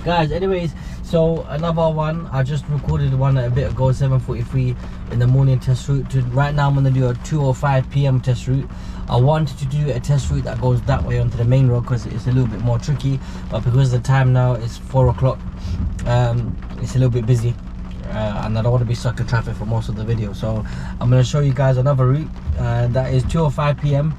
guys, anyways, so another one, I just recorded one a bit ago, 7:43 in the morning test route. Right now I'm going to do a 2:05 p.m. test route. I wanted to do a test route that goes that way onto the main road because it's a little bit more tricky, but because the time now is 4 o'clock, it's a little bit busy, and I don't want to be stuck in traffic for most of the video. So I'm going to show you guys another route, that is 2:05 p.m.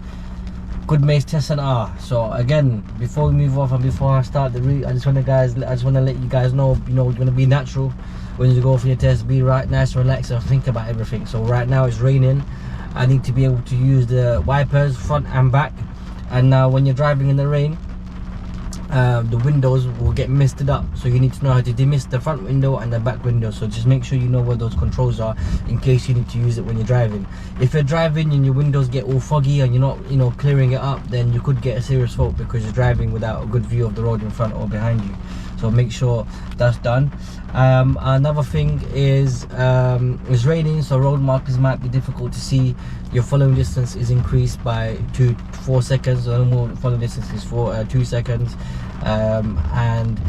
Goodmayes Test Centre. So again, before we move off and before I start the route, I just want to let you guys know, you know, you're going to be natural when you go for your test. Be right, nice, relax, and think about everything. So right now it's raining. I need to be able to use the wipers front and back, and now when you're driving in the rain, the windows will get misted up, so you need to know how to demist the front window and the back window. So just make sure you know where those controls are in case you need to use it when you're driving. If you're driving and your windows get all foggy and you're not, you know, clearing it up, then you could get a serious fault because you're driving without a good view of the road in front or behind you. So make sure that's done. Another thing is it's raining, so road markers might be difficult to see. Your following distance is increased by 2 to 4 seconds. The normal following distance is 2 seconds. And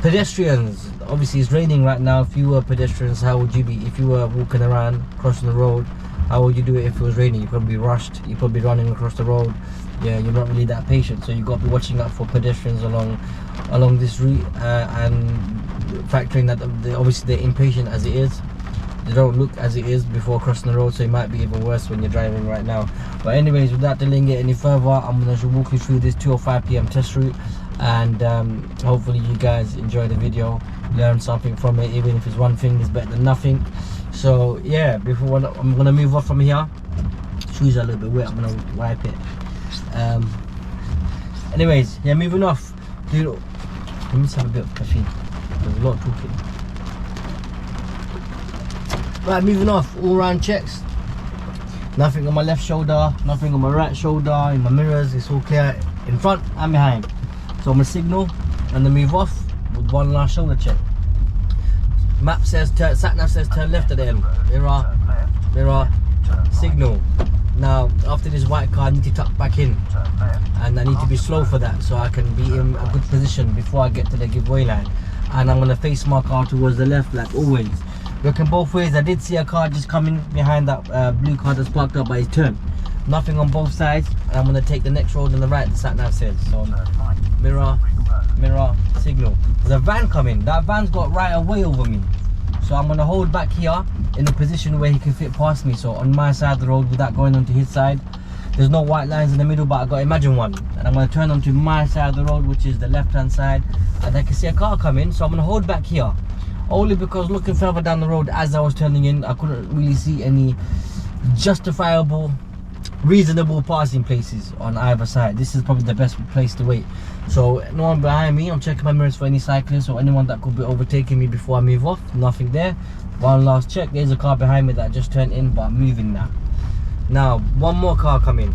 pedestrians, obviously it's raining right now. If you were pedestrians, how would you be if you were walking around crossing the road? How would you do it if it was raining? You'd probably be rushed, you'd probably be running across the road. Yeah, you're not really that patient, so you've got to be watching out for pedestrians along this route, and factoring that obviously they're impatient as it is. They don't look as it is before crossing the road, so it might be even worse when you're driving right now. But anyways, without delaying it any further, I'm going to walk you through this 2:05 p.m. test route, and hopefully you guys enjoy the video, learn something from it. Even if it's one thing, it's better than nothing. So yeah, before I'm going to move off from here. Shoes are a little bit wet, I'm going to wipe it. Anyways, yeah, moving off. Dude, let me just have a bit of caffeine. There's a lot of talking. Right, moving off. All round checks. Nothing on my left shoulder, nothing on my right shoulder. In my mirrors, it's all clear in front and behind. So I'm gonna signal and then move off with one last shoulder check. Map says turn, sat nav says turn left at the end. Mirror, signal. Now after this white car, I need to tuck back in, and I need to be slow for that, so I can be in a good position before I get to the giveaway line. And I'm gonna face my car towards the left like always. Looking both ways. I did see a car just coming behind that blue car that's parked up by his turn. Nothing on both sides, and I'm gonna take the next road on the right, the sat nav says. So mirror, signal. There's a van coming. That van's got right away over me, so I'm gonna hold back here in a position where he can fit past me. So on my side of the road without going onto his side. There's no white lines in the middle, but I got to imagine one, and I'm going to turn onto my side of the road, which is the left hand side, and I can see a car coming. So I'm going to hold back here, only because looking further down the road as I was turning in, I couldn't really see any justifiable, reasonable passing places on either side. This is probably the best place to wait. So no one behind me. I'm checking my mirrors for any cyclists or anyone that could be overtaking me before I move off. Nothing there. One last check. There's a car behind me that just turned in, but I'm moving now. Now one more car coming,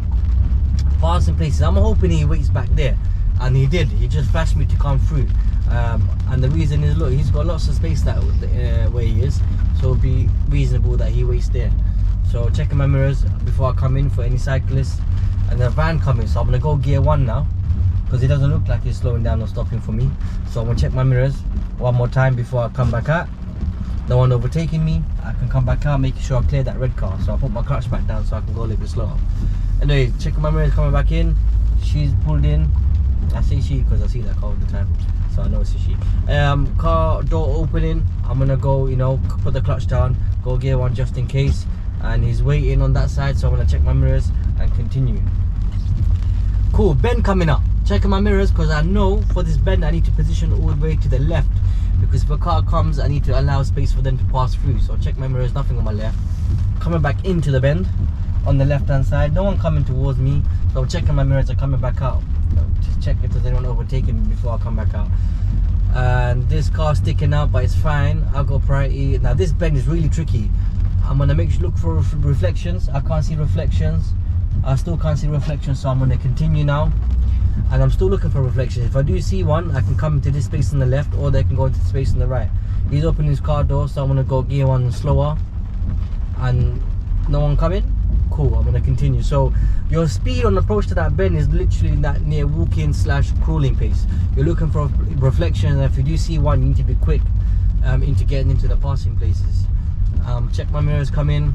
passing places. I'm hoping he waits back there, and he did. He just flashed me to come through, and the reason is, look, he's got lots of space that where he is, so it'll be reasonable that he waits there. So checking my mirrors before I come in for any cyclists, and the van coming. So I'm gonna go gear 1 now, because it doesn't look like he's slowing down or stopping for me. So I'm gonna check my mirrors one more time before I come back out. No one overtaking me. I can come back out, making sure I clear that red car. So I put my clutch back down so I can go a little bit slower. Anyway, checking my mirrors, coming back in. She's pulled in. I say she because I see that car all the time, so I know it's a she. Car door opening. I'm gonna go, you know, put the clutch down, go gear 1 just in case. And he's waiting on that side, so I'm gonna check my mirrors and continue. Cool, bend coming up. Checking my mirrors because I know for this bend I need to position all the way to the left, because if a car comes I need to allow space for them to pass through. So check my mirrors, nothing on my left. Coming back into the bend on the left hand side, no one coming towards me, so I'm checking my mirrors and coming back out, just check if there's anyone overtaking me before I come back out. And this car sticking out, but it's fine. I'll go priority. Now this bend is really tricky. I'm gonna look for reflections. I can't see reflections. I still can't see reflections, so I'm gonna continue now. And I'm still looking for reflections. If I do see one, I can come into this space on the left, or they can go into the space on the right. He's opening his car door, so I'm gonna go gear 1 slower. And no one coming. Cool, I'm gonna continue. So your speed on approach to that bend is literally that near walking / crawling pace. You're looking for reflection, and if you do see one, you need to be quick into getting into the passing places. Check my mirrors come in.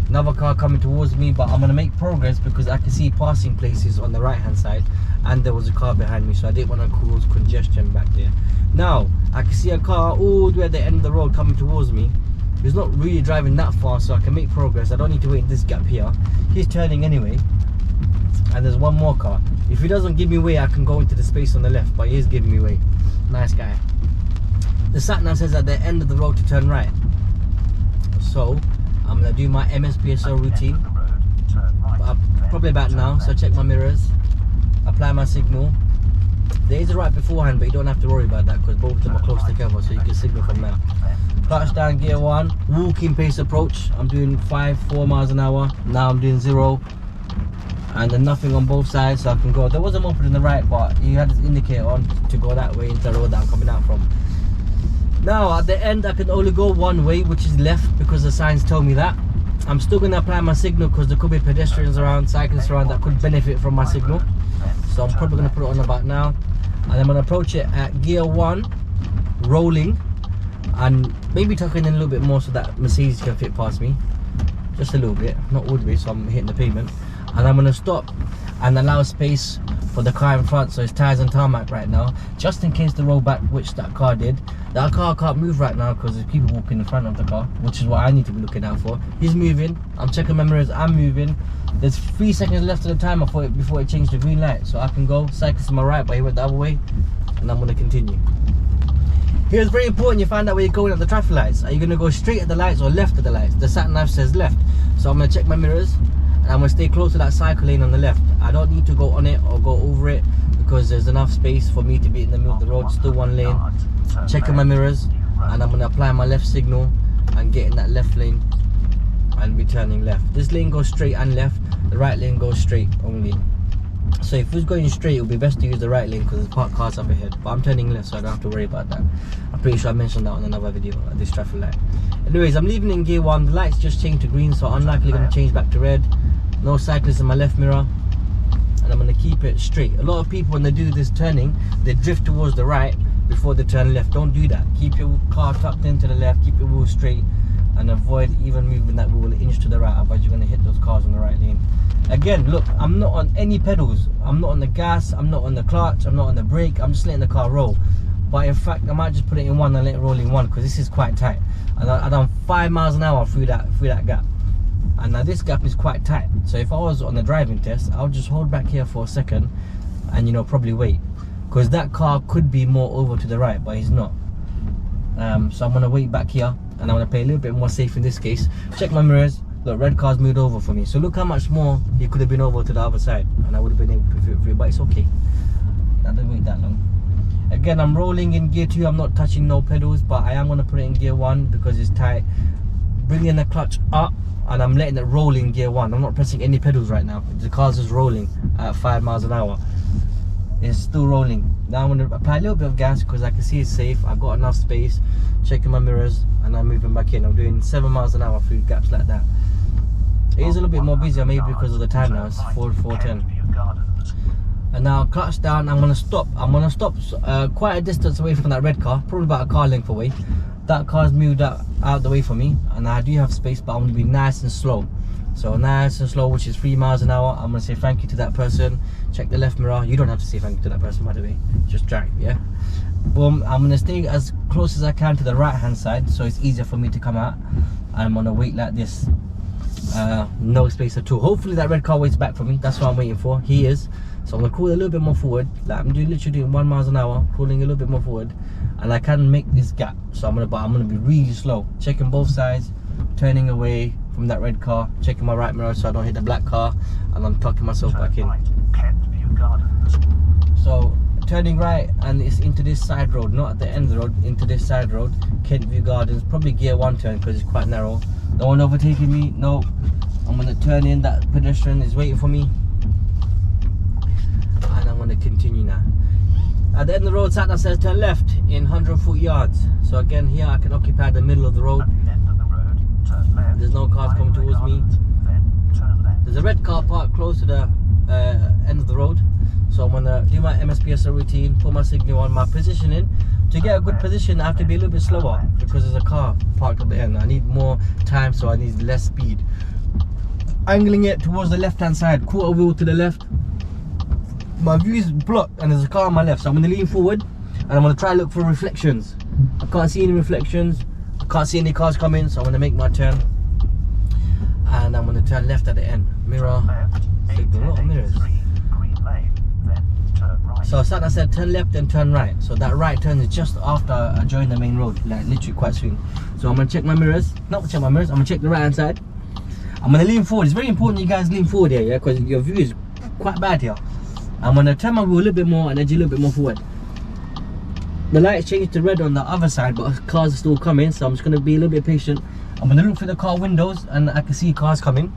Another car coming towards me, but I'm gonna make progress because I can see passing places on the right hand side, and there was a car behind me, so I didn't want to cause congestion back there. Now I can see a car all the way at the end of the road coming towards me. He's not really driving that fast, so I can make progress. I don't need to wait in this gap here. He's turning anyway, and there's one more car. If he doesn't give me way, I can go into the space on the left, but he is giving me way. Nice guy. The sat nav says at the end of the road to turn right, so I'm gonna do my MSPSO routine, probably about now. So check my mirrors, apply my signal. There is a right beforehand, but you don't have to worry about that because both of them are close together, so you can signal from now. Clutch down, gear 1, walking pace approach. I'm doing 4 miles an hour. Now I'm doing 0, and then nothing on both sides, so I can go. There was a moped in the right, but he had his indicator on to go that way into the road that I'm coming out from. Now at the end, I can only go one way, which is left, because the signs tell me that. I'm still going to apply my signal because there could be pedestrians around, cyclists around that could benefit from my signal. So I'm probably going to put it on about now, and I'm going to approach it at gear 1, rolling, and maybe tucking in a little bit more so that Mercedes can fit past me, just a little bit, not all the way, so I'm hitting the pavement. And I'm going to stop and allow space for the car in front, so it's tyres and tarmac right now, just in case the rollback, which that car did. That car can't move right now because there's people walking in front of the car, which is what I need to be looking out for. He's moving, I'm checking my mirrors, I'm moving. There's 3 seconds left of the timer before it changed the green light, so I can go. Cyclist to my right, but he went the other way, and I'm going to continue. Here's very important, you find out where you're going at the traffic lights. Are you going to go straight at the lights or left at the lights? The sat nav says left, so I'm going to check my mirrors, and I'm going to stay close to that cycle lane on the left. I don't need to go on it or go over it because there's enough space for me to be in the middle of the road, still one lane. Checking my mirrors, and I'm going to apply my left signal and get in that left lane and be turning left. This lane goes straight and left, the right lane goes straight only. So if it's going straight, it would be best to use the right lane because there's parked cars up ahead, but I'm turning left, so I don't have to worry about that. I'm pretty sure I mentioned that on another video at this traffic light. Anyways, I'm leaving in gear 1. The lights just changed to green, so I'm unlikely going to change back to red. No cyclists in my left mirror, and I'm going to keep it straight. A lot of people, when they do this turning, they drift towards the right before they turn left. Don't do that. Keep your car tucked into the left, keep your wheel straight, and avoid even moving that wheel an inch to the right, otherwise you're going to hit those cars on the right lane. Again, look, I'm not on any pedals. I'm not on the gas, I'm not on the clutch, I'm not on the brake. I'm just letting the car roll. But in fact, I might just put it in 1 and let it roll in 1 because this is quite tight. And I done 5 miles an hour through that gap. And now this gap is quite tight. So if I was on the driving test, I'll just hold back here for a second and, you know, probably wait. Because that car could be more over to the right, but he's not. So I'm going to wait back here, and I'm going to play a little bit more safe in this case. Check my mirrors. Look, red car's moved over for me. So look how much more he could have been over to the other side, and I would have been able to fit through, but it's okay. I didn't wait that long. Again, I'm rolling in gear 2. I'm not touching no pedals, but I am going to put it in gear 1 because it's tight. Bringing the clutch up, and I'm letting it roll in gear 1. I'm not pressing any pedals right now. The car's just rolling at 5 miles an hour. It's still rolling. Now I'm going to apply a little bit of gas because I can see it's safe. I've got enough space. Checking my mirrors, and I'm moving back in. I'm doing 7 miles an hour through gaps like that. It is a little bit more busier, maybe because of the time now. It's 4:10. And now clutch down. I'm going to stop. I'm going to stop quite a distance away from that red car, probably about a car length away. That car's moved out the way for me, and I do have space, but I'm going to be nice and slow. So nice and slow, which is 3 miles an hour. I'm going to say thank you to that person. Check the left mirror. You don't have to say thank you to that person, by the way. Just drive, yeah? Boom. I'm going to stay as close as I can to the right hand side, so it's easier for me to come out. I'm going to wait like this. No space at all. Hopefully that red car waits back for me. That's what I'm waiting for. He is. So I'm going to crawl a little bit more forward. Like I'm literally doing 1 mile an hour, crawling a little bit more forward, and I can make this gap. So I'm going to be really slow, checking both sides, turning away from that red car, checking my right mirror so I don't hit the black car, and I'm tucking myself back in. So turning right, and it's into this side road, not at the end of the road, into this side road, Kentview Gardens. Probably gear 1 turn because it's quite narrow. No one overtaking me. No. I'm going to turn in. That pedestrian is waiting for me, and I'm going to continue now. At the end of the road, sat nav says turn left in 140 yards. So again, here I can occupy the middle of the road. there's no cars coming towards me. There's a red car parked close to the end of the road. So I'm gonna do my MSPSO routine, put my signal on, my positioning. To get a good position, I have to be a little bit slower because there's a car parked at the end. I need more time, so I need less speed. Angling it towards the left-hand side, quarter wheel to the left. My view is blocked and there's a car on my left, so I'm gonna lean forward and I'm gonna try to look for reflections. I can't see any reflections, I can't see any cars coming, so I'm gonna make my turn. And I'm gonna turn left at the end. Mirror, signal, a lot of mirrors. So Santa said turn left and turn right. So that right turn is just after I join the main road, like literally quite soon. So I'm gonna check my mirrors, not check my mirrors, I'm gonna check the right hand side. I'm gonna lean forward. It's very important you guys lean forward here, yeah, because your view is quite bad here. I'm gonna turn my wheel a little bit more and edge a little bit more forward. The lights changed to red on the other side, but cars are still coming, so I'm just gonna be a little bit patient. I'm gonna look through the car windows and I can see cars coming.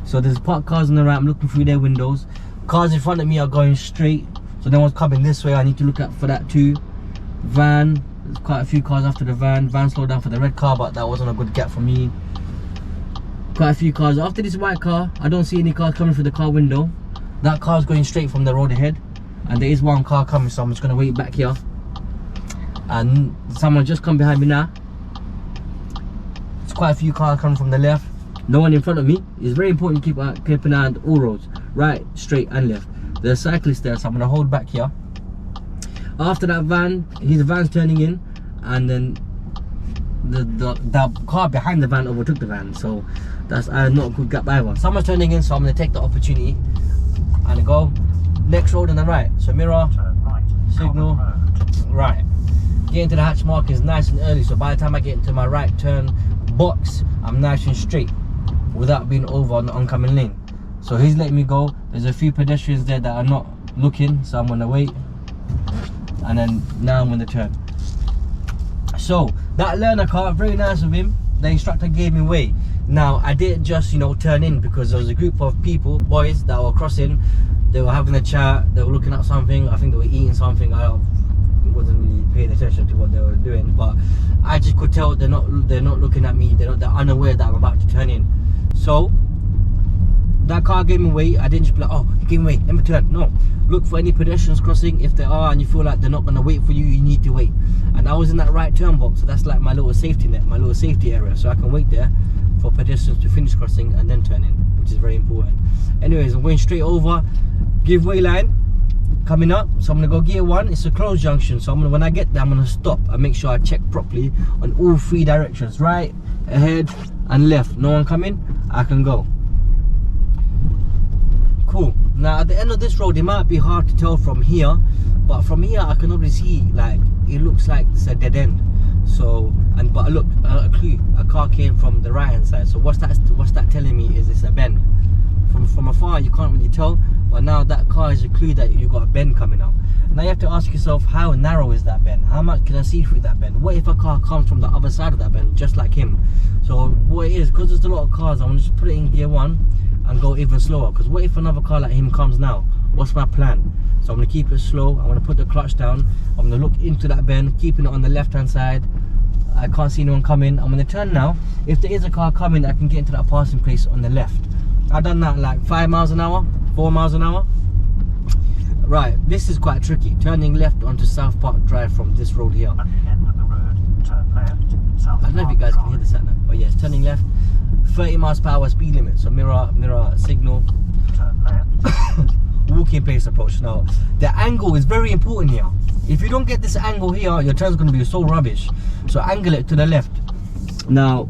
So there's parked cars on the right, I'm looking through their windows. Cars in front of me are going straight, so no one's coming this way, I need to look out for that too. Van, there's quite a few cars after the van. Van slowed down for the red car, but that wasn't a good gap for me. Quite a few cars. After this white car, I don't see any cars coming through the car window. That car's going straight from the road ahead. And there is one car coming, so I'm just gonna wait back here. And someone just come behind me now. There's quite a few cars coming from the left. No one in front of me. It's very important to keep an eye on all roads. Right, straight and left. There's cyclists there, so I'm gonna hold back here. After that van, his van's turning in, and then the car behind the van overtook the van, so that's not a good gap either. Someone's turning in, so I'm gonna take the opportunity and go next road on the right. So mirror, signal, right. Getting to the hatch mark is nice and early, so by the time I get into my right turn box, I'm nice and straight without being over on the oncoming lane. So he's letting me go. There's a few pedestrians there that are not looking, so I'm gonna wait. And then now I'm gonna turn. So that learner car, very nice of him. The instructor gave me way. Now I didn't just, you know, turn in because there was a group of people, boys, that were crossing. They were having a chat, they were looking at something. I think they were eating something. I wasn't really paying attention to what they were doing, but I just could tell they're not looking at me. They're unaware that I'm about to turn in. So that car gave me way. I didn't just be like, oh, you gave me way, let me turn. No, look for any pedestrians crossing. If there are and you feel like they're not gonna wait for you, you need to wait. And I was in that right turn box, so that's like my little safety net, my little safety area, so I can wait there for pedestrians to finish crossing and then turn in, which is very important. Anyways, I'm going straight over, give way line coming up, so I'm gonna go gear 1. It's a closed junction, so when I get there, I'm gonna stop and make sure I check properly on all 3 directions, right, ahead and left. No one coming, I can go. Cool. Now at the end of this road, it might be hard to tell from here, but from here I can already see, like, it looks like it's a dead end. So, but look, a clue, a car came from the right hand side. So what's that telling me is it's a bend. From afar you can't really tell, but now that car is a clue that you've got a bend coming up. Now you have to ask yourself, how narrow is that bend? How much can I see through that bend? What if a car comes from the other side of that bend, just like him? So what it is, because there's a lot of cars, I'm gonna just put it in gear 1 and go even slower, because what if another car like him comes now? What's my plan? So I'm gonna keep it slow. I'm gonna put the clutch down. I'm gonna look into that bend, keeping it on the left hand side. I can't see anyone coming. I'm gonna turn now. If there is a car coming, I can get into that passing place on the left. I've done that like 5 miles an hour, 4 miles an hour. Right, this is quite tricky. Turning left onto South Park Drive from this road here. At the end of the road, turn left. South I don't know if you guys can hear this at now, but yes, turning left. 30 miles per hour speed limit. So mirror, signal. Turn left. Walking pace approach. Now, the angle is very important here. If you don't get this angle here, your turn's going to be so rubbish. So angle it to the left. Now,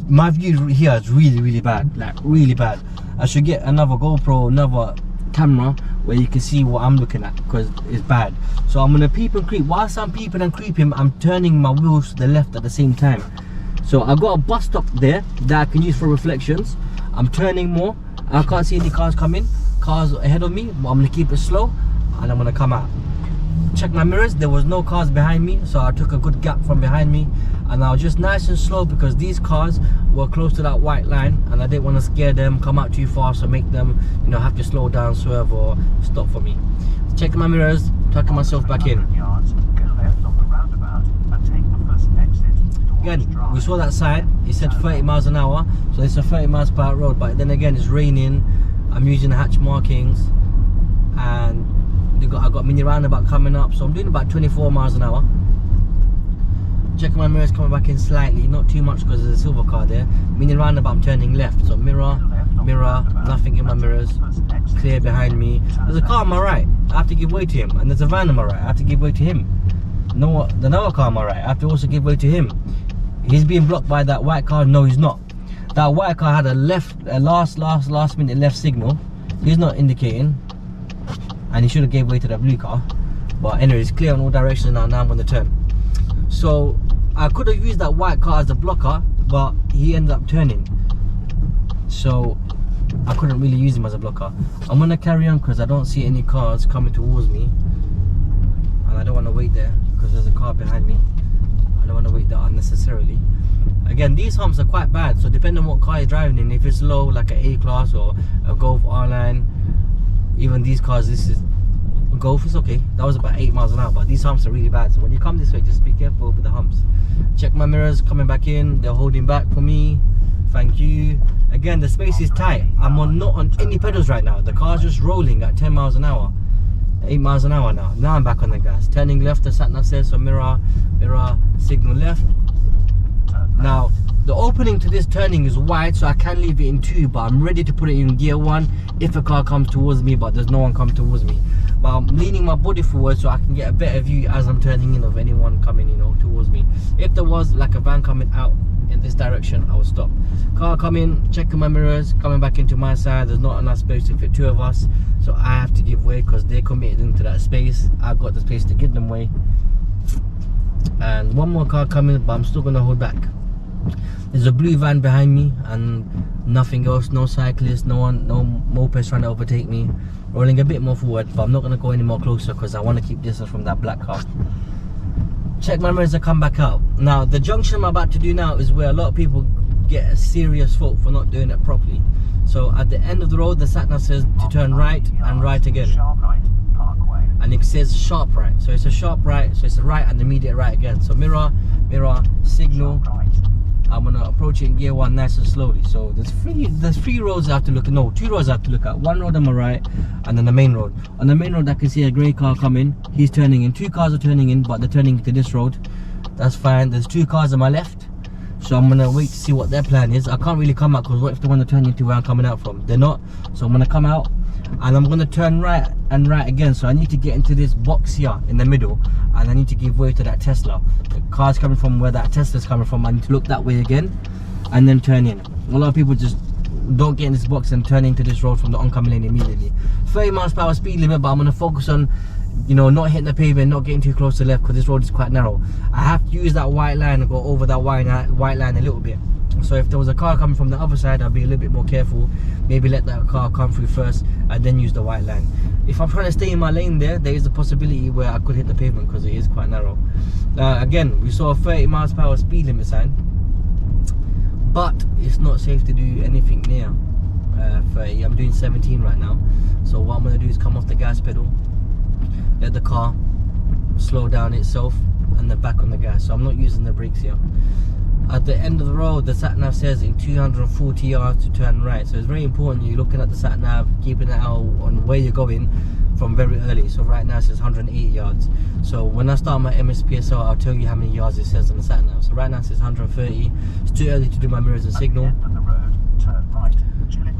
my view here is really bad, like really bad. I should get another GoPro, another camera where you can see what I'm looking at, because it's bad. So I'm gonna peep and creep. Whilst I'm peeping and creeping, I'm turning my wheels to the left at the same time. So I've got a bus stop there that I can use for reflections. I'm turning more. I can't see any cars coming, cars ahead of me, but I'm gonna keep it slow and I'm gonna come out. Check my mirrors, there was no cars behind me, so I took a good gap from behind me, and I was just nice and slow because these cars were close to that white line and I didn't want to scare them, come out too fast, or make them, you know, have to slow down, swerve or stop for me. Check my mirrors, tucking myself back in. Yards, go left on the roundabout and take the first exit. again, we saw that sign, it said 30 miles an hour, so it's a 30 miles per hour road, but then again it's raining, I'm using hatch markings, and I got mini roundabout coming up, so I'm doing about 24 miles an hour. Checking my mirrors coming back in slightly, not too much because there's a silver car there. Mini roundabout, I'm turning left, so mirror, nothing in my mirrors, clear behind me. There's a car on my right, I have to give way to him, and there's a van on my right, I have to give way to him. No, the other car on my right, I have to also give way to him. He's being blocked by that white car. No, he's not. That white car had a last minute left signal. He's not indicating, and he should have gave way to that blue car. But anyway, it's clear in all directions now. Now I'm on the turn. So I could have used that white car as a blocker, but he ended up turning, so I couldn't really use him as a blocker. I'm gonna carry on because I don't see any cars coming towards me, and I don't want to wait there because there's a car behind me. I don't want to wait there unnecessarily. Again, these humps are quite bad, so depending on what car you're driving in, if it's low like an A-Class or a Golf R-Line, even these cars, this is Golf, is okay. That was about 8 miles an hour, but these humps are really bad, so when you come this way, just be careful with the humps. Check my mirrors coming back in, they're holding back for me, thank you. Again, the space is tight, I'm not on any pedals right now, the car's just rolling at 10 miles an hour, 8 miles an hour now. Now I'm back on the gas, turning left, the sat nav says, so mirror, signal left. Now the opening to this turning is wide, so I can leave it in 2, but I'm ready to put it in gear 1 if a car comes towards me, but there's no one coming towards me. But I'm leaning my body forward so I can get a better view as I'm turning in of anyone coming, towards me. If there was like a van coming out in this direction, I would stop. Car coming, checking my mirrors, coming back into my side. There's not enough space to fit 2 of us, so I have to give way because they're committed into that space. I've got the space to give them way. And one more car coming, but I'm still gonna hold back. There's a blue van behind me and nothing else, no cyclists, no one, no mopeds trying to overtake me. Rolling a bit more forward, but I'm not going to go any more closer because I want to keep distance from that black car. Check my mirrors and come back out. Now the junction I'm about to do now is where a lot of people get a serious fault for not doing it properly. So at the end of the road, the sat nav says to turn right and right again, and it says sharp right, so it's a sharp right, so it's a right and immediate right again. So mirror, signal. I'm gonna approach it in gear 1 nice and slowly. So there's three roads I have to look at. No, 2 roads I have to look at. One road on my right and then the main road. On the main road I can see a grey car coming. He's turning in. 2 cars are turning in, but they're turning to this road. That's fine. There's 2 cars on my left, so I'm gonna wait to see what their plan is. I can't really come out because what if they want to turn into where I'm coming out from? They're not. So I'm gonna come out and I'm gonna turn right and right again. So I need to get into this box here in the middle, and I need to give way to that Tesla. The car's coming from where that Tesla's coming from. I need to look that way again and then turn in. A lot of people just don't get in this box and turn into this road from the oncoming lane immediately. 30 miles per hour speed limit, but I'm gonna focus on not hitting the pavement, not getting too close to the left because this road is quite narrow. I have to use that white line and go over that white line a little bit. So if there was a car coming from the other side, I'll be a little bit more careful. Maybe let that car come through first and then use the white line. If I'm trying to stay in my lane there is a possibility where I could hit the pavement because it is quite narrow. Again, we saw a 30 miles per hour speed limit sign, but it's not safe to do anything near 30. I'm doing 17 right now. So what I'm going to do is come off the gas pedal, let the car slow down itself, and then back on the gas. So I'm not using the brakes here. At the end of the road, the sat nav says in 240 yards to turn right. So it's very important you're looking at the sat nav, keeping it out on where you're going from very early. So right now it says 180 yards. So when I start my MSPSL, I'll tell you how many yards it says on the sat nav. So right now it says 130. It's too early to do my mirrors and signal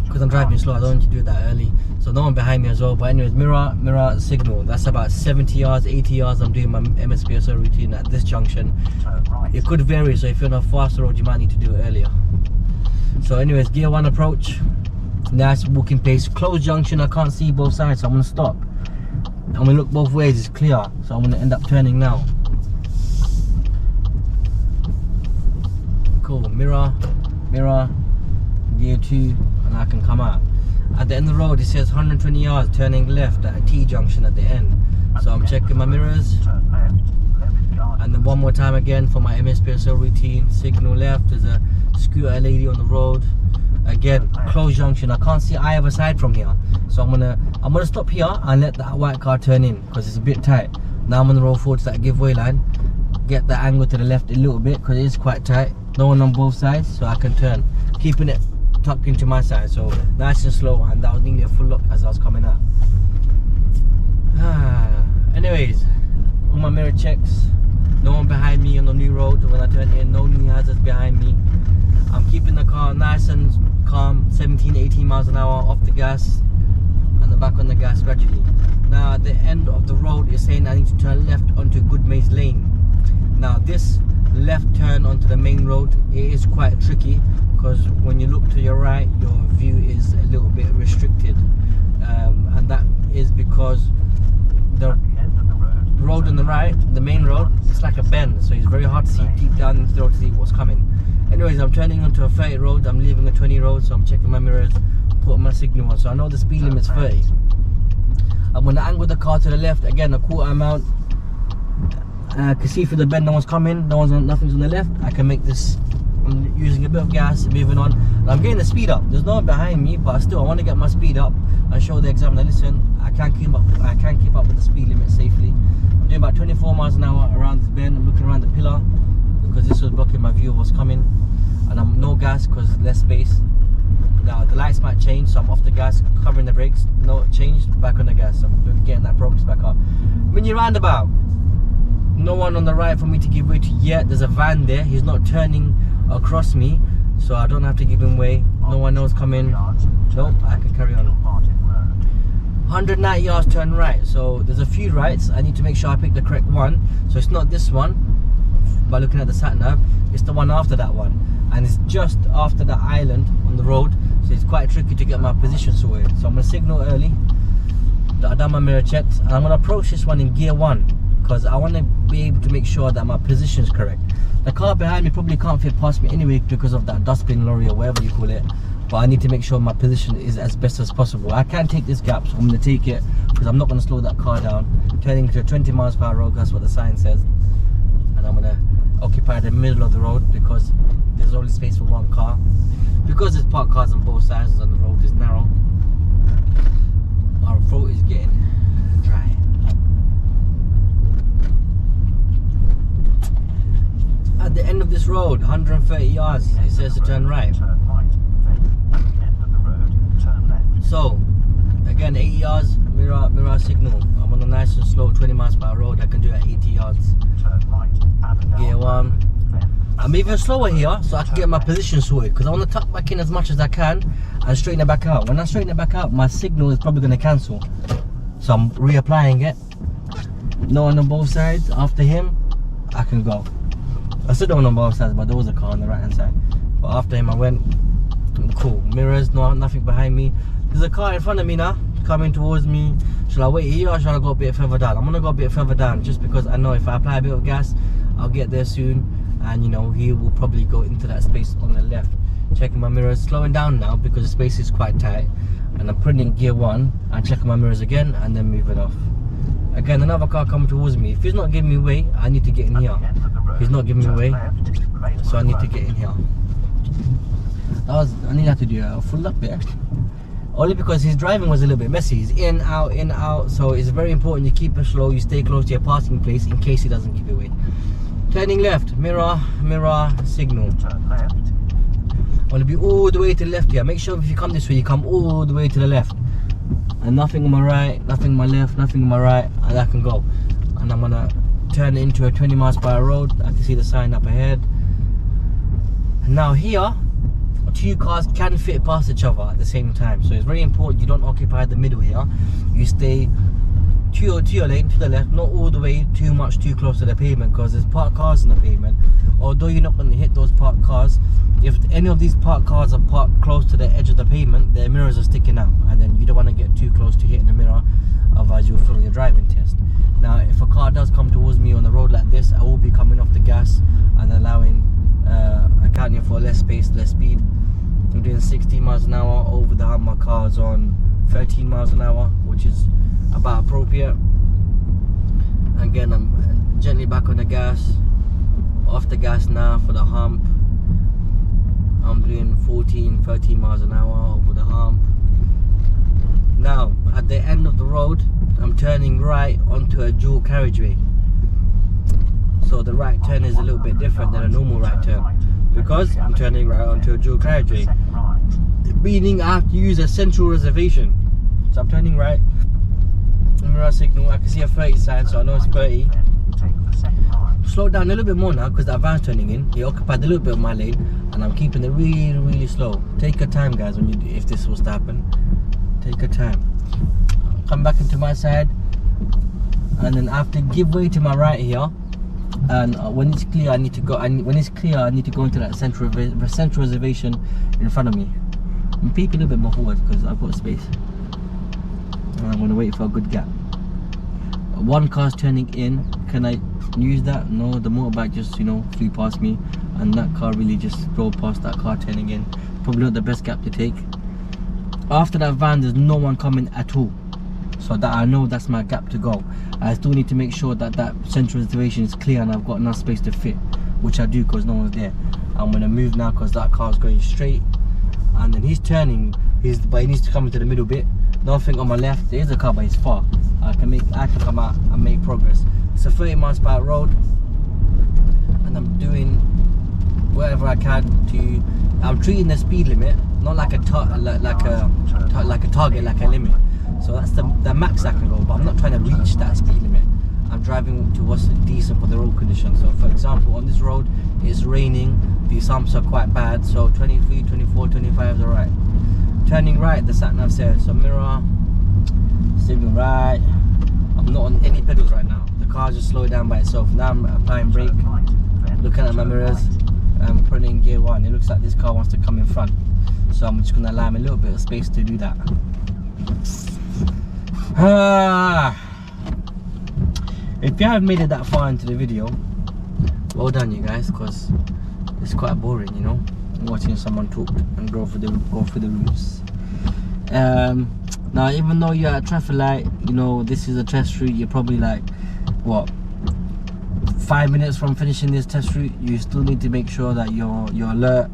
because I'm driving slow. I don't want to do that early. So no one behind me as well. But anyways, mirror, signal. That's about 70 yards, 80 yards. I'm doing my MSPSL routine at this junction. It could vary, so if you're on a faster road, you might need to do it earlier. So anyways, gear 1 approach. Nice walking pace. Closed junction, I can't see both sides, so I'm going to stop. I'm going to look both ways, it's clear. So I'm going to end up turning now. Cool, mirror, gear 2, and I can come out. At the end of the road, it says 120 yards, turning left at a T junction at the end. So I'm checking my mirrors. And then one more time again for my MSPSL routine. Signal left, there's a scooter lady on the road. Again, closed junction, I can't see either side from here. So I'm gonna stop here and let that white car turn in because it's a bit tight. Now I'm gonna roll forward to that giveaway line get the angle to the left a little bit because it is quite tight. No one on both sides, so I can turn, keeping it tucked into my side. So nice and slow, and that was nearly a full lock as I was coming out. Anyways, all my mirror checks. No one behind me on the new road when I turn in. No new hazards behind me. I'm keeping the car nice and calm, 17-18 miles an hour off the gas, and the back on the gas gradually. Now at the end of the road, it's saying I need to turn left onto Goodmayes lane. Now this left turn onto the main road, it is quite tricky because when you look to your right, your view is a little bit restricted, and that is because the road on the right, the main road, it's like a bend, so it's very hard to see deep down into the road to see what's coming. Anyways, I'm turning onto a 30 road, I'm leaving a 20 road, so I'm checking my mirrors, putting my signal on, so I know the speed limit's 30. I'm going to angle the car to the left, again a quarter amount. I can see through the bend no one's coming, nothing's on the left. I can make this, I'm using a bit of gas, moving on. I'm getting the speed up, there's no one behind me, but still I want to get my speed up and show the examiner, listen, I can't keep up with the speed limit safely. I'm doing about 24 miles an hour around this bend. I'm looking around the pillar because this was blocking my view of what's coming, and I'm no gas because less space. Now the lights might change, so I'm off the gas, covering the brakes, no change, back on the gas. I'm getting that progress back up. Mini roundabout, no one on the right for me to give way to yet. There's a van there, he's not turning across me, so I don't have to give him way. No one else coming. Nope, I can carry on. 190 yards turn right, so there's a few rights. I need to make sure I pick the correct one. So it's not this one by looking at the sat nav, it's the one after that one, and it's just after the island on the road, so it's quite tricky to get my position sorted. So I'm going to signal early that I've done my mirror checks, and I'm going to approach this one in gear 1 because I want to be able to make sure that my position is correct. The car behind me probably can't fit past me anyway because of that dustbin lorry or whatever you call it, but I need to make sure my position is as best as possible. I can take this gap, so I'm going to take it because I'm not going to slow that car down. Turning to a 20 miles per hour road, that's what the sign says, and I'm going to occupy the middle of the road because there's only space for one car. Because there's parked cars on both sides and the road is narrow, my throat is getting dry. At the end of this road, 130 yards, it says to turn right. So, again, 80 yards, mirror signal. I'm on a nice and slow 20 miles per hour road. I can do it at 80 yards. Gear 1. I'm even slower here, so I can get my position sorted because I want to tuck back in as much as I can and straighten it back out. When I straighten it back out, my signal is probably going to cancel. So I'm reapplying it. No one on both sides. After him, I can go. I still don't on both sides, but there was a car on the right hand side. But after him, I went. Cool. Mirrors, no, nothing behind me. There's a car in front of me now, coming towards me. Shall I wait here or shall I go a bit further down? I'm going to go a bit further down just because I know if I apply a bit of gas, I'll get there soon. And you know, he will probably go into that space on the left. Checking my mirrors, slowing down now because the space is quite tight. And I'm putting in gear 1 and checking my mirrors again and then moving off. Again, another car coming towards me. If he's not giving me way, I need to get in here. He's not giving me way, so I need to get in here. I need to do a full lap there. Only because his driving was a little bit messy. He's in, out, so it's very important you keep it slow, you stay close to your parking place in case he doesn't give you way. Turning left, mirror, signal. I want to be all the way to the left here. Make sure if you come this way, you come all the way to the left. And nothing on my right, nothing on my left, nothing on my right, and I can go. And I'm going to turn it into a 20 miles per hour road. I can see the sign up ahead. And now here, 2 cars can fit past each other at the same time. So it's very important you don't occupy the middle here. You stay to your lane, to the left, not all the way too close to the pavement because there's parked cars on the pavement. Although you're not going to hit those parked cars, if any of these parked cars are parked close to the edge of the pavement, their mirrors are sticking out, and then you don't want to get too close to hitting the mirror, otherwise you'll fail your driving test. Now if a car does come towards me on a road like this, I will be coming off the gas and allowing, accounting for less space, less speed. I'm doing 16 miles an hour over the hump. My car's on 13 miles an hour, which is about appropriate. Again, I'm gently back on the gas, off the gas now for the hump. I'm doing 13 miles an hour over the hump. Now at the end of the road, I'm turning right onto a dual carriageway. So the right turn is a little bit different than a normal right turn, because I'm turning right onto a dual carriageway, Second right. meaning I have to use a central reservation. So I'm turning right, mirror signal, I can see a 30 sign, so I know it's 30. Then take the second right. Slow down a little bit more now because that van's turning in. He occupied a little bit of my lane, and I'm keeping it really slow. Take your time, guys, when you, if this was to happen. Take your time. Come back into my side, and then I have to give way to my right here. And when it's clear, I need to go. When it's clear, I need to go into that central reservation in front of me. I'm peeping a little bit more forward because I've got space. And I'm gonna wait for a good gap. One car's turning in. Can I use that? No, the motorbike just, you know, flew past me, and that car really just drove past that car turning in. Probably not the best gap to take. After that van, there's no one coming at all, so that I know that's my gap to go. I still need to make sure that that central reservation is clear and I've got enough space to fit, which I do because no one's there. I'm gonna move now because that car's going straight, and then he's turning. But he needs to come into the middle bit. Nothing on my left. There is a car, but it's far. I can come out and make progress. It's a 30 miles per hour road, and I'm doing whatever I can to. I'm treating the speed limit not like a target, like a limit. So that's the max I can go, but I'm not trying to reach that speed limit. I'm driving to what's decent for the road conditions. So for example, on this road it's raining, these humps are quite bad, so 23, 24, 25 is alright. Turning right, the sat nav says, so mirror, signal right. I'm not on any pedals right now. The car just slowed down by itself. Now I'm applying brake, looking at my mirrors, putting in gear 1. It looks like this car wants to come in front, so I'm just going to allow him a little bit of space to do that. If you haven't made it that far into the video, well done you guys, because it's quite boring, you know, watching someone talk and go for the routes. Now, even though you're at a traffic light, you know, this is a test route, you're probably like, what, 5 minutes from finishing this test route. You still need to make sure that you're alert.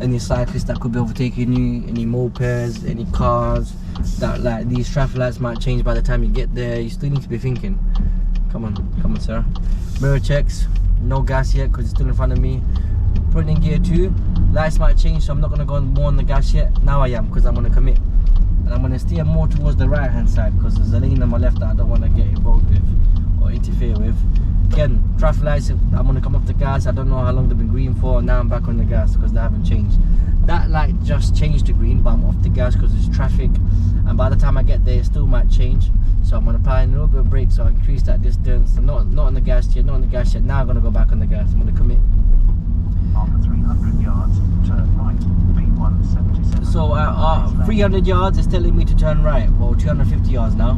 Any cyclists that could be overtaking you, any mopeds, any cars, that like these traffic lights might change by the time you get there. You still need to be thinking. Come on sir. Mirror checks, no gas yet because it's still in front of me. Putting in gear 2, lights might change, so I'm not going to go more on the gas yet. Now I am, because I'm going to commit, and I'm going to steer more towards the right hand side because there's a lane on my left that I don't want to get involved with or interfere with. Again, traffic lights, I'm going to come off the gas. I don't know how long they've been green for. Now I'm back on the gas because they haven't changed. That light just changed to green, but I'm off the gas because there's traffic, and by the time I get there it still might change. So I'm going to apply a little bit of brake, so I increase that distance. I'm not on the gas yet, not on the gas yet. Now I'm going to go back on the gas. I'm going to commit. After 300 yards, turn right, B177. So 300 yards is telling me to turn right. Well, 250 yards now,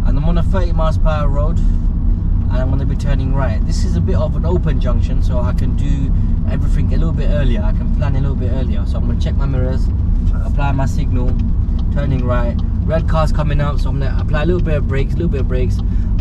and I'm on a 30 miles per hour road, and I'm going to be turning right. This is a bit of an open junction, so I can do everything a little bit earlier. I can plan a little bit earlier. So I'm going to check my mirrors, apply my signal, turning right. Red car's coming out, so I'm going to apply a little bit of brakes, I'm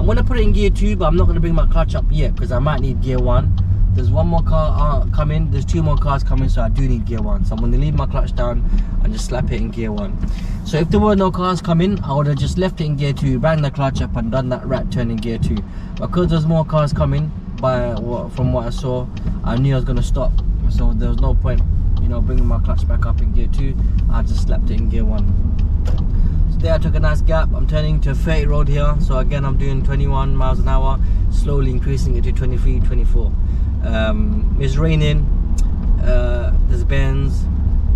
going to put it in gear 2, but I'm not going to bring my clutch up yet because I might need gear 1. There's one more car coming, there's 2 more cars coming, so I do need gear 1. So I'm going to leave my clutch down and just slap it in gear 1. So if there were no cars coming, I would have just left it in gear 2, rang the clutch up and done that right turn in gear 2. Because there's more cars coming, from what I saw, I knew I was going to stop. So there was no point, you know, bringing my clutch back up in gear 2. I just slapped it in gear 1. So there I took a nice gap. I'm turning to a 30 road here. So again, I'm doing 21 miles an hour, slowly increasing it to 23, 24. It's raining, there's bends,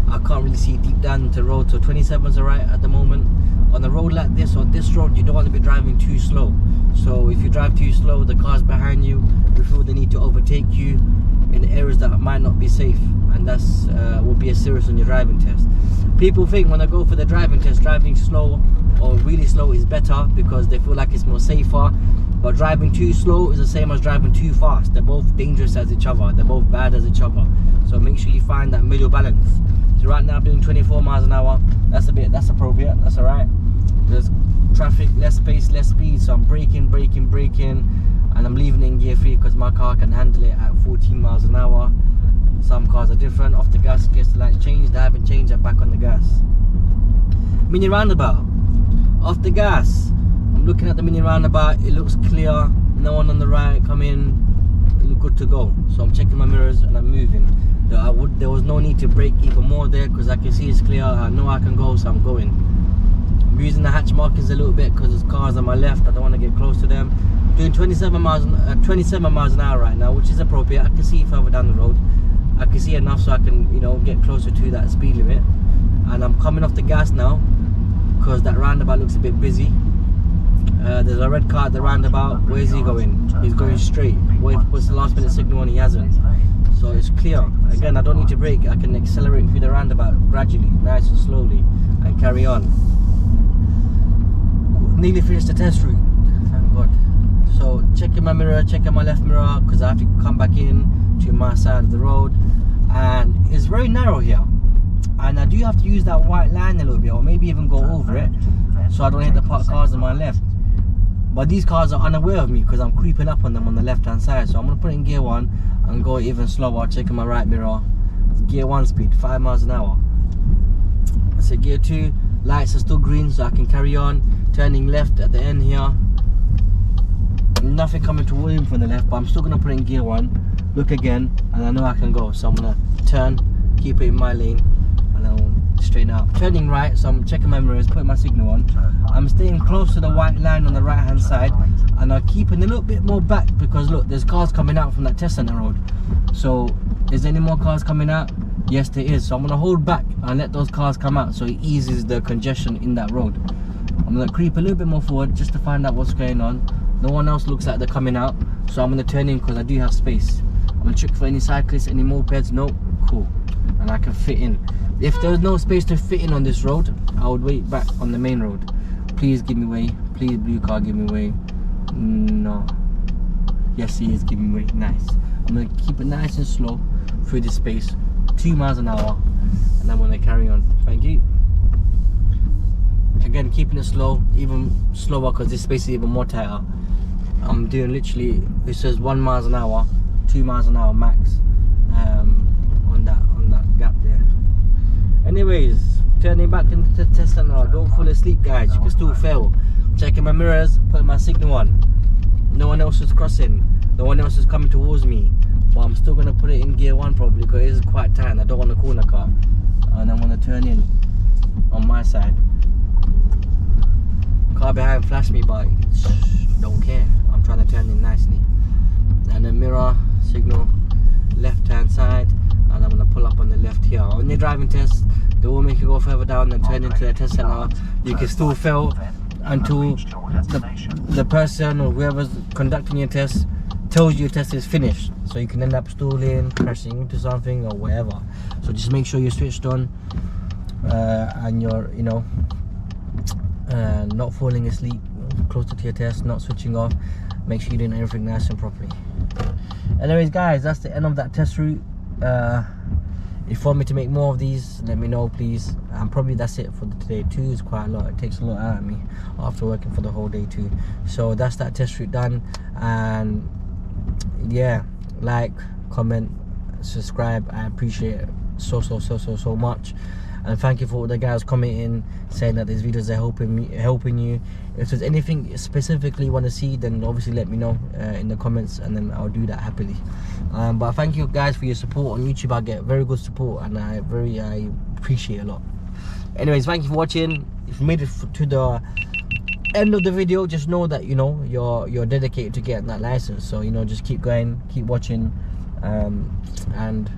I can't really see deep down into the road, so 27's alright at the moment. On a road like this, on this road, you don't want to be driving too slow. So if you drive too slow, the cars behind you will feel the need to overtake you in areas that might not be safe, and that's will be a serious on your driving test. People think when I go for the driving test, driving slow or really slow is better because they feel like it's more safer. But driving too slow is the same as driving too fast. They're both dangerous as each other. They're both bad as each other. So make sure you find that middle balance. So right now I'm doing 24 miles an hour. That's appropriate. That's alright. There's traffic, less space, less speed. So I'm braking, and I'm leaving it in gear 3 because my car can handle it at 14 miles an hour. Some cars are different. Off the gas in case the lights change. They haven't changed. I'm back on the gas. Mini roundabout. Off the gas. Looking at the mini roundabout, it looks clear, no one on the right coming, good to go. So I'm checking my mirrors and I'm moving. There was no need to brake even more there because I can see it's clear. I know I can go, so I'm going. I'm using the hatch markings a little bit because there's cars on my left. I don't want to get close to them. Doing 27 miles an hour right now, which is appropriate. I can see further down the road. I can see enough so I can, you know, get closer to that speed limit. And I'm coming off the gas now because that roundabout looks a bit busy. There's a red car at the roundabout. Where's he going? He's going straight. What's the last minute signal on? He hasn't. So it's clear. Again, I don't need to brake. I can accelerate through the roundabout gradually, nice and slowly, and carry on. Nearly finished the test route. Thank God. So checking my mirror, checking my left mirror because I have to come back in to my side of the road, and it's very narrow here. And I do have to use that white line a little bit, or maybe even go over it, so I don't hit the parked cars on my left. But these cars are unaware of me because I'm creeping up on them on the left hand side. So I'm going to put it in gear 1 and go even slower, checking my right mirror. Gear 1 speed, 5 miles an hour. So gear 2, lights are still green so I can carry on. Turning left at the end here. Nothing coming towards him from the left, but I'm still going to put it in gear 1. Look again, and I know I can go. So I'm going to turn, keep it in my lane, and I'll straighten out. Turning right, so I'm checking my mirrors, putting my signal on. I'm staying close to the white line on the right hand side, and I'm keeping a little bit more back because look, there's cars coming out from that test center road. So is there any more cars coming out? Yes, there is. So I'm gonna hold back and let those cars come out so it eases the congestion in that road. I'm gonna creep a little bit more forward just to find out what's going on. No one else looks like they're coming out, so I'm gonna turn in because I do have space. I'm gonna check for any cyclists, any mopeds. Nope, cool, and I can fit in. If there's no space to fit in on this road, I would wait back on the main road. Please give me way. Please, blue car, give me way. No. Yes, he is giving way. Nice. I'm going to keep it nice and slow through this space. 2 miles an hour. And I'm going to carry on. Thank you. Again, keeping it slow. Even slower because this space is even more tighter. I'm doing literally, it says 1 mile an hour, 2 miles an hour max on that gap there. Anyways, turning back into the test center. Don't fall asleep, guys. You can still fail. Checking my mirrors, putting my signal on. No one else is crossing. No one else is coming towards me. But I'm still gonna put it in gear 1 probably because it is quite tight. And I don't want a corner car, and I'm gonna turn in on my side. Car behind flashed me, but don't care. I'm trying to turn in nicely. And then mirror, signal, left hand side. And I'm going to pull up on the left here. On your driving test, they will make you go further down and turn into the test center. You can still fail until the person or whoever's conducting your test tells you your test is finished. So you can end up stalling, crashing into something or whatever. So just make sure you're switched on and you're, you know, not falling asleep closer to your test, not switching off. Make sure you're doing everything nice and properly. Anyways, guys, that's the end of that test route. If you want me to make more of these, let me know, please. And probably that's it for today. 2 is quite a lot. It takes a lot out of me after working for the whole day too. So that's that test route done. And yeah, like, comment, subscribe. I appreciate it so much. And thank you for all the guys commenting, saying that these videos are helping you. If there's anything specifically you want to see, then obviously let me know in the comments, and then I'll do that happily. But thank you guys for your support on YouTube. I get very good support, and I appreciate a lot. Anyways, thank you for watching. If you made it to the end of the video, just know that, you know, you're dedicated to getting that license. So, you know, just keep going, keep watching, and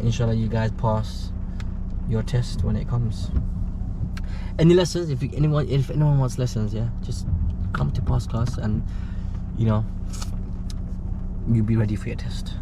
inshallah you guys pass your test when it comes. Any lessons, if anyone wants lessons, yeah, just come to pass class and, you know, you'll be ready for your test.